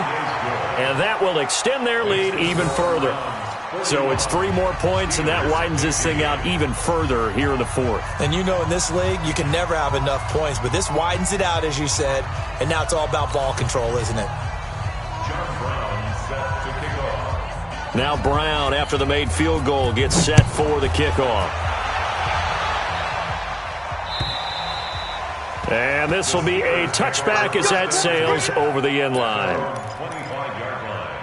and that will extend their lead even further. So it's 3 more points, and that widens this thing out even further here in the 4th. And you know in this league, you can never have enough points, but this widens it out, as you said, and now it's all about ball control, isn't it? Now Brown, after the made field goal, gets set for the kickoff. And this will be a touchback as that sails over the end line. 25-yard line.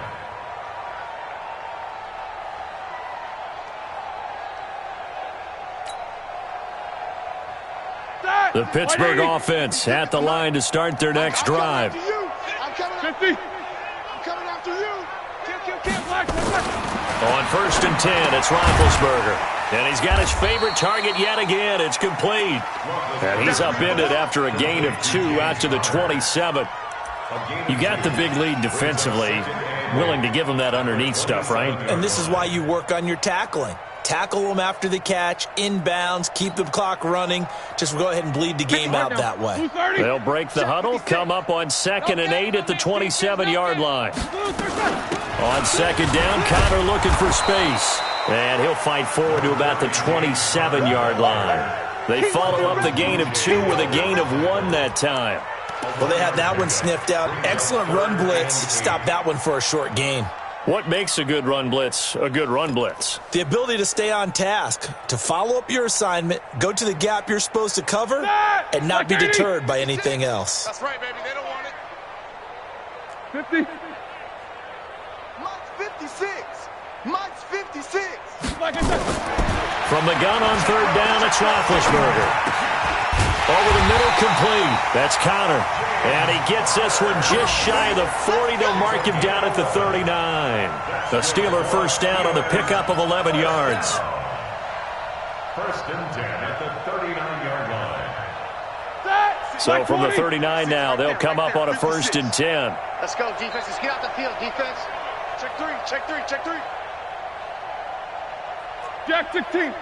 The Pittsburgh offense at the line to start their next drive. I'm coming after you. On 1st and 10, it's Roethlisberger. And he's got his favorite target yet again. It's complete. And he's upended after a gain of 2 out to the 27. You got the big lead defensively. Willing to give him that underneath stuff, right? And this is why you work on your tackling. Tackle them after the catch, inbounds, keep the clock running. Just go ahead and bleed the game out that way. They'll break the huddle, come up on 2nd and 8 at the 27-yard line. On 2nd down, Connor looking for space. And he'll fight forward to about the 27-yard line. They follow up the gain of 2 with a gain of 1 that time. Well, they had that one sniffed out. Excellent run blitz. Stop that one for a short gain. What makes a good run blitz a good run blitz? The ability to stay on task, to follow up your assignment, go to the gap you're supposed to cover, and not be deterred by anything else. That's right, baby. They don't want it. 50. Mike's 56. Mike's 56. From the gun on 3rd down, it's Roethlisberger. Over the middle, complete. That's Connor. And he gets this one just shy of the 40. They'll mark him down at the 39. The Steeler first down on the pickup of 11 yards. 1st and 10 at the 39-yard line. So from the 39 now, they'll come up on a 1st and 10. Let's go, defense. Let's get out the field, defense. Check 3, check 3, check 3. Jack 16.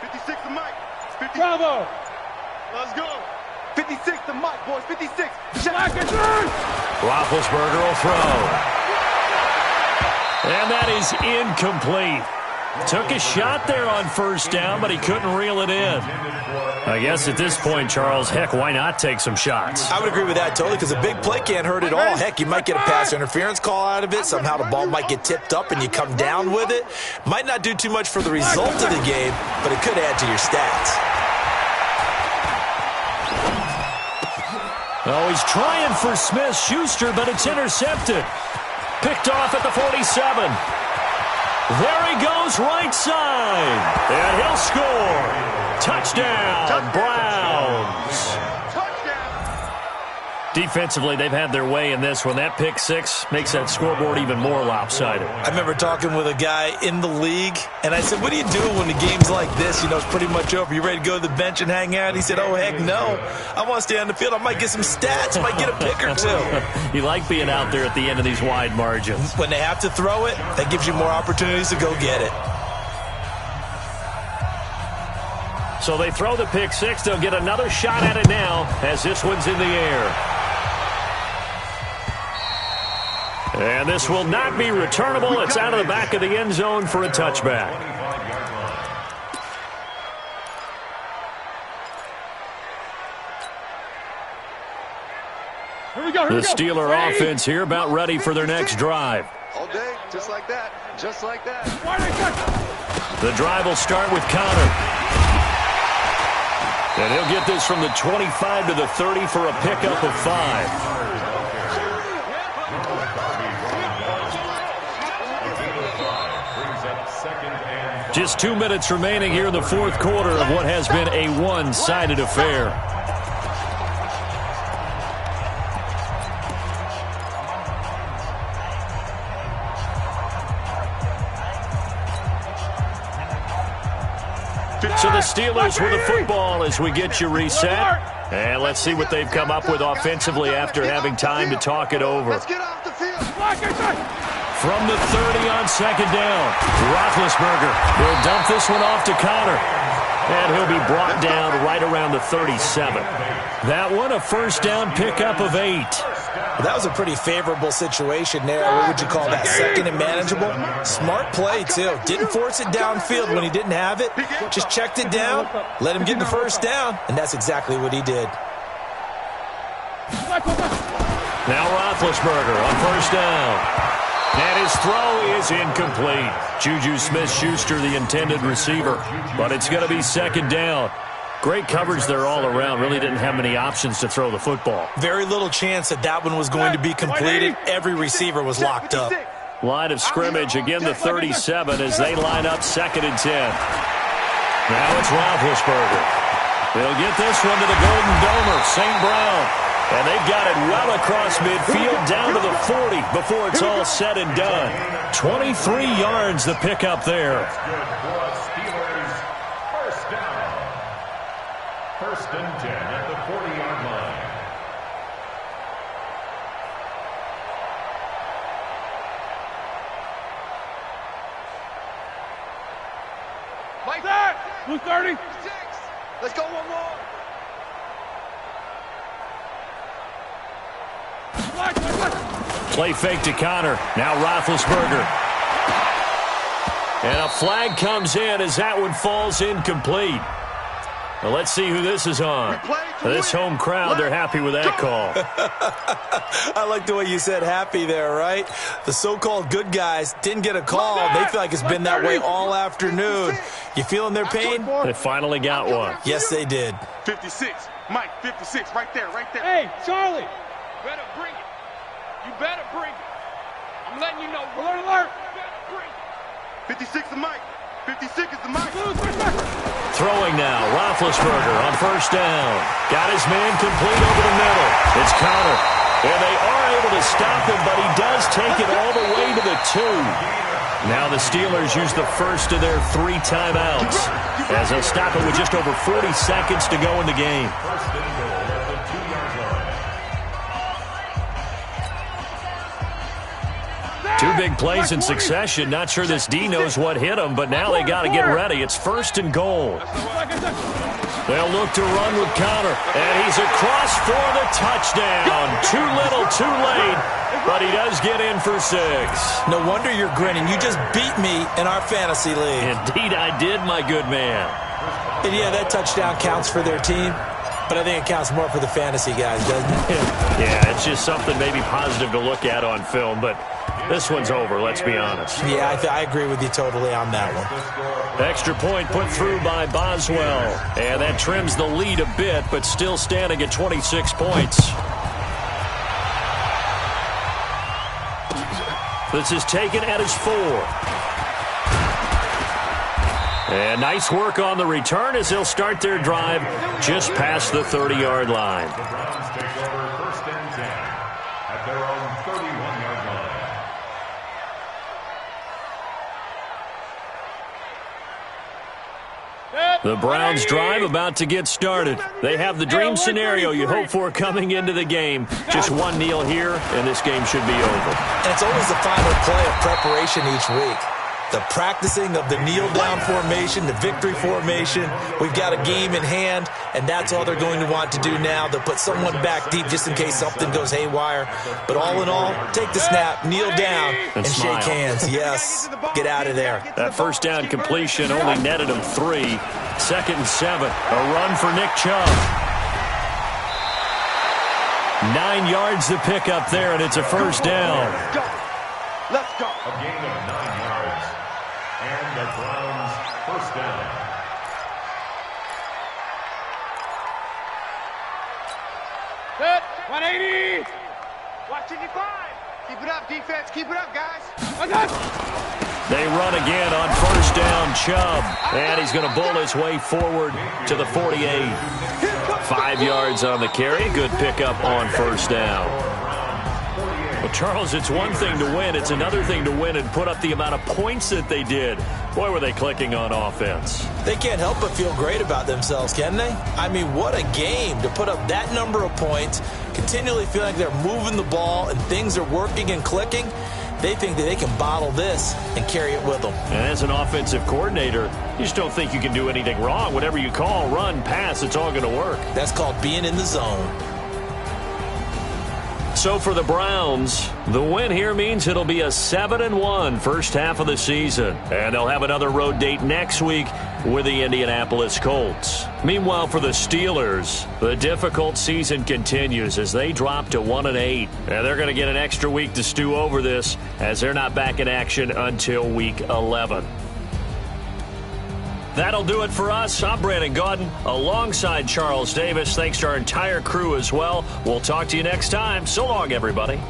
56 to Mike. 50. Bravo. Let's go. 56 to Mike, boys. 56. Jack and 3. Roethlisberger will throw. And that is incomplete. Took a shot there on 1st down, but he couldn't reel it in. I guess at this point, Charles, heck, why not take some shots? I would agree with that totally, because a big play can't hurt at all. Heck, you might get a pass interference call out of it. Somehow the ball might get tipped up and you come down with it. Might not do too much for the result of the game, but it could add to your stats. Oh, he's trying for Smith-Schuster, but it's intercepted. Picked off at the 47. There he goes, right side. And he'll score. Touchdown, Browns. Defensively, they've had their way in this one. That pick 6 makes that scoreboard even more lopsided. I remember talking with a guy in the league, and I said, what do you do when the game's like this? You know, it's pretty much over. You ready to go to the bench and hang out? He said, oh, heck no. I want to stay on the field. I might get some stats. Might get a pick or 2. You like being out there at the end of these wide margins. When they have to throw it, that gives you more opportunities to go get it. So they throw the pick 6. They'll get another shot at it now as this one's in the air. And this will not be returnable. It's out of the back of the end zone for a touchback. The Steeler offense here about ready for their next drive. All day, just like that. Just like that. The drive will start with Connor. And he'll get this from the 25 to the 30 for a pickup of 5. Just 2 minutes remaining here in the 4th quarter of what has been a one-sided affair. So the Steelers with the football as we get you reset. And let's see what they've come up with offensively after having time to talk it over. Let's get off the field. From the 30 on 2nd down, Roethlisberger will dump this one off to Connor. And he'll be brought down right around the 37. That one, a 1st down pickup of 8. Well, that was a pretty favorable situation there. What would you call that? 2nd and manageable? Smart play, too. Didn't force it downfield when he didn't have it. Just checked it down, let him get the 1st down, and that's exactly what he did. Now Roethlisberger on 1st down. And his throw is incomplete. Juju Smith-Schuster, the intended receiver. But it's going to be 2nd down. Great coverage there all around. Really didn't have many options to throw the football. Very little chance that that one was going to be completed. Every receiver was locked up. Line of scrimmage, again the 37 as they line up 2nd and 10. Now it's Roethlisberger. They'll get this one to the Golden Domer, St. Brown. And they've got it well across midfield down to the 40 before it's all said and done. 23 yards the pickup there. That's good for Steelers. First down. First and 10 at the 40-yard line. Like that. Blue 30. Let's go one more. Play fake to Connor. Now Roethlisberger. And a flag comes in as that one falls incomplete. Well, let's see who this is on. This home crowd, they're happy with that call. I like the way you said happy there, right? The so-called good guys didn't get a call. They feel like it's been that way all afternoon. You feeling their pain? They finally got one. Yes, they did. 56. Mike, 56. Right there, right there. Hey, Charlie. Better bring it. You better bring it. I'm letting you know. Alert, alert. You better bring it. 56 is Mike. 56 is the Mike. Throwing now, Roethlisberger on first down. Got his man complete over the middle. It's Connor. And they are able to stop him, but he does take it all the way to the 2. Now the Steelers use the first of their 3 timeouts as they'll stop it with just over 40 seconds to go in the game. First and goal at the 2-yard line. 2 big plays in succession. Not sure this D knows what hit him, but now they got to get ready. It's first and goal. They'll look to run with Connor, and he's across for the touchdown. Too little, too late, but he does get in for 6. No wonder you're grinning. You just beat me in our fantasy league. Indeed I did, my good man. And yeah, that touchdown counts for their team, but I think it counts more for the fantasy guys, doesn't it? Yeah, it's just something maybe positive to look at on film, but this one's over, let's be honest. Yeah, I agree with you totally on that one. Extra point put through by Boswell. And that trims the lead a bit, but still standing at 26 points. This is taken at his 4. And nice work on the return as they'll start their drive just past the 30-yard line. The Browns take over first and 10 at their own 31-yard line. The Browns drive about to get started. They have the dream scenario you hope for coming into the game. Just one kneel here, and this game should be over. And it's always the final play of preparation each week. The practicing of the kneel-down formation, the victory formation. We've got a game in hand, and that's all they're going to want to do now. They'll put someone back deep just in case something goes haywire. But all in all, take the snap, kneel down, and shake hands. Yes, get out of there. That first down completion only netted him 3. 2nd and 7. A run for Nick Chubb. 9 yards to pick up there, and it's a first down. Let's go. A gain of 9 yards. And the Browns first down. Set. 180. Watch 55. Keep it up, defense. Keep it up, guys. They run again on first down, Chubb. And he's going to bull his way forward to the 48. 5 yards on the carry. Good pickup on first down. Well, Charles, it's one thing to win. It's another thing to win and put up the amount of points that they did. Boy, were they clicking on offense. They can't help but feel great about themselves, can they? I mean, what a game to put up that number of points, continually feel like they're moving the ball and things are working and clicking. They think that they can bottle this and carry it with them. And as an offensive coordinator, you just don't think you can do anything wrong. Whatever you call, run, pass, it's all going to work. That's called being in the zone. So for the Browns, the win here means it'll be a 7-1 first half of the season. And they'll have another road date next week with the Indianapolis Colts. Meanwhile, for the Steelers, the difficult season continues as they drop to 1-8. And they're going to get an extra week to stew over this as they're not back in action until week 11. That'll do it for us. I'm Brandon Gaudin alongside Charles Davis. Thanks to our entire crew as well. We'll talk to you next time. So long, everybody.